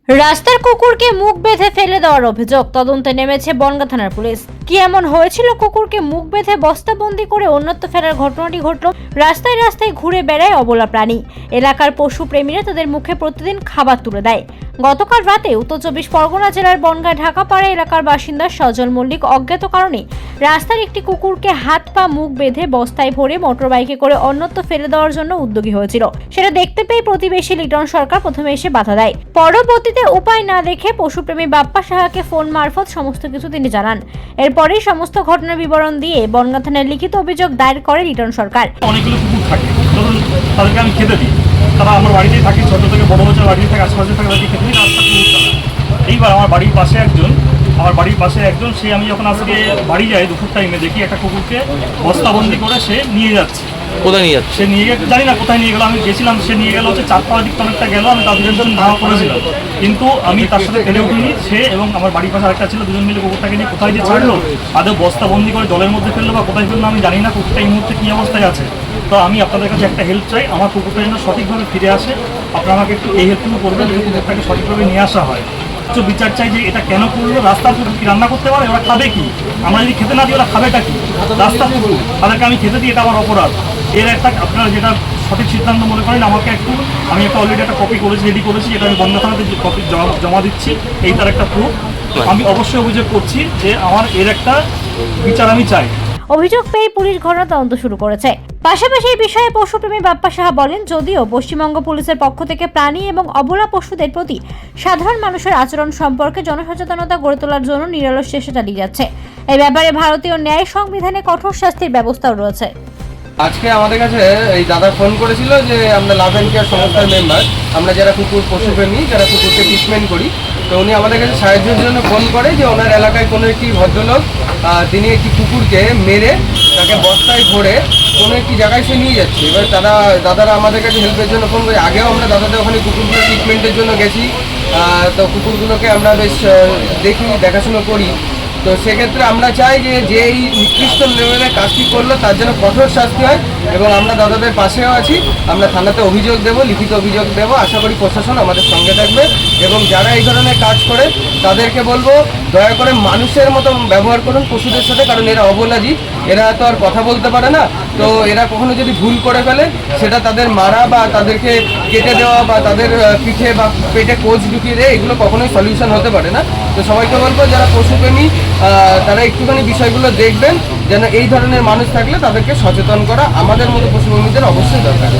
রাস্তার কুকুরকে মুখ বেঁধে ফেলে দেওয়ার অভিযোগ তদন্তে নেমেছে বনগাঁ থানার পুলিশ। কি এমন হয়েছিল কুকুরকে মুখ বেঁধে বস্তাবন্দি করে অন্যত্র ফেলার ঘটনাটি ঘটল। রাস্তায় রাস্তায় ঘুরে বেড়ায় অবলা প্রাণী। এলাকার পশু প্রেমীরা তাদের মুখে প্রতিদিন খাবার তুলে দেয়। গতকাল রাতে উত্তর 24 পরগনা জেলার বনগাঁ ঢাকাপাড়া এলাকার বাসিন্দা সজল মল্লিক অজ্ঞাত কারণে রাস্তার একটি কুকুরকে হাত পা মুখ বেঁধে বস্তায় ভরে মোটরবাইকে করে অন্যত্র ফেলে দেওয়ার জন্য উদ্যোগী হয়েছিল। সেটা দেখতে পেয়ে প্রতিবেশী লিটন সরকার প্রথমে এসে বাধা দেয়। পরবর্তীতে উপায় না দেখে পশুপ্রেমী বাপ্পা সাহাকে ফোন মারফত সমস্ত কিছু তিনি জানান। এরপরেই সমস্ত ঘটনার বিবরণ দিয়ে বনগাঁ থানায় লিখিত অভিযোগ দায়ের করে লিটন সরকার। অনেকগুলো কুকুর থাকে, ধরুন তাদেরকে আমি খেতে দিই, তারা আমার বাড়িতেই থাকে, ছোট থেকে বড় হচ্ছে বাড়িতে থাকে, আশেপাশে থাকে, তাদেরকে খেতে দিই, রাস্তা কুকুর তারা। এইবার আমার বাড়ির পাশে একজন সে আমি যখন আজকে বাড়ি যাই দুপুর টাইমে দেখি একটা কুকুরকে বস্তাবন্দি করে সে নিয়ে যাচ্ছে। কোথায় নিয়ে যাচ্ছে? সে নিয়ে জানি না কোথায় নিয়ে গেল, আমি গেছিলাম, সে নিয়ে গেল হচ্ছে চারপাড়া দিক অনেকটা গেল, আমি তাদের জন্য ধাওয়া করেছিলাম, কিন্তু আমি তার সাথে পেরে উঠিনি। সে এবং আমার বাড়ির পাশে আরেকটা ছিল, দুজন মিলে কুকুরটাকে নিয়ে কোথায় যে ছাড়লো, আদৌ বস্তাবন্দি করে জলের মধ্যে ফেললো বা কোথায় ফেললো আমি জানি না। কুকুরটা এই মুহূর্তে কী অবস্থায় আছে, তো আমি আপনাদের কাছে একটা হেল্প চাই, আমার কুকুরটা যেন সঠিকভাবে ফিরে আসে। আপনারা আমাকে একটু এই হেল্পটুকু করবেন, যদি কুকুরটাকে সঠিকভাবে নিয়ে আসা হয়। তো বিচার চাই যে এটা কেন করলো, রাস্তার কুকুর কি রান্না করতে পারে, ওরা খাবে কি? আমরা যদি খেতে না দিই ওরা খাবেটা কি? রাস্তার কুকুর, তাদেরকে আমি খেতে দিই, এটা আমার অপরাধ। এর একটা আপনারা যেটা সঠিক সিদ্ধান্ত মনে করেন আমাকে একটু, আমি একটা অলরেডি একটা কপি করেছি, রেডি করেছি, এটা আমি বনগাঁ থানাতে কপি জমা দিচ্ছি, এই তার একটা প্রুফ। আমি অবশ্যই অভিযোগ করছি যে আমার এর একটা বিচার আমি চাই। অভিযোগ পেয়ে পুলিশ ঘটনা তদন্ত শুরু করেছে। পাশাপাশি এই বিষয়ে পশুপ্রেমী বাপ্পা সাহা বলেন, যদিও পশ্চিমবঙ্গ পুলিশের পক্ষ থেকে প্রাণী এবং অবলা পশুদের প্রতি সাধারণ মানুষের আচরণ সম্পর্কে জনসচেতনতা গড়ে তোলার জন্য নিরলস চেষ্টা চালিয়ে যাচ্ছে। এই ব্যাপারে ভারতীয় ন্যায় সংবিধানে কঠোর শাস্তির ব্যবস্থাও রয়েছে। আজকে আমাদের কাছে এই দাদা ফোন করেছিল যে আমরা লাভ অ্যান্ড কেয়ার সংস্থার মেম্বার, আমরা যারা কুকুর পশুপ্রেমী, যারা কুকুরকে ট্রিটমেন্ট করি, তো উনি আমাদের কাছে সাহায্যের জন্য ফোন করে যে ওনার এলাকায় কোনো একটি ভদ্রলোক তিনি একটি কুকুরকে মেরে তাকে বস্তায় ভরে কোনো একটি জায়গায় সে নিয়ে যাচ্ছে। এবার দাদারা আমাদের কাছে হেল্পের জন্য ফোন করে। আগেও আমরা দাদাদের ওখানে কুকুরগুলো ট্রিটমেন্টের জন্য গেছি, তো কুকুরগুলোকে আমরা বেশ দেখি, দেখাশুনো করি। তো সেক্ষেত্রে আমরা চাই যে এই নিকৃষ্ট লেভেলে কাজটি করলো তার জন্য কঠোর শাস্তি হয়, এবং আমরা দাদাদের পাশেও আছি। আমরা থানাতে অভিযোগ দেব, লিখিত অভিযোগ দেব। আশা করি প্রশাসন আমাদের সঙ্গে থাকবে, এবং যারা এই ধরনের কাজ করে তাদেরকে বলবো দয়া করে মানুষের মতো ব্যবহার করুন পশুদের সাথে, কারণ এরা অবলা জীব, এরা তো আর কথা বলতে পারে না। তো এরা কখনো যদি ভুল করে ফেলে সেটা তাদের মারা বা তাদেরকে কেটে দেওয়া বা তাদের পিঠে বা পেটে কোচ ঢুকিয়ে দেয়, এগুলো কখনোই সলিউশন হতে পারে না। তো সবাইকে বলবো যারা পশুপ্রেমী তারা একটুখানি বিষয়গুলো দেখবেন, যেন এই ধরনের মানুষ থাকলে তাদেরকে সচেতন করা আমাদের মতো পশুপ্রেমীদের অবশ্যই দরকার।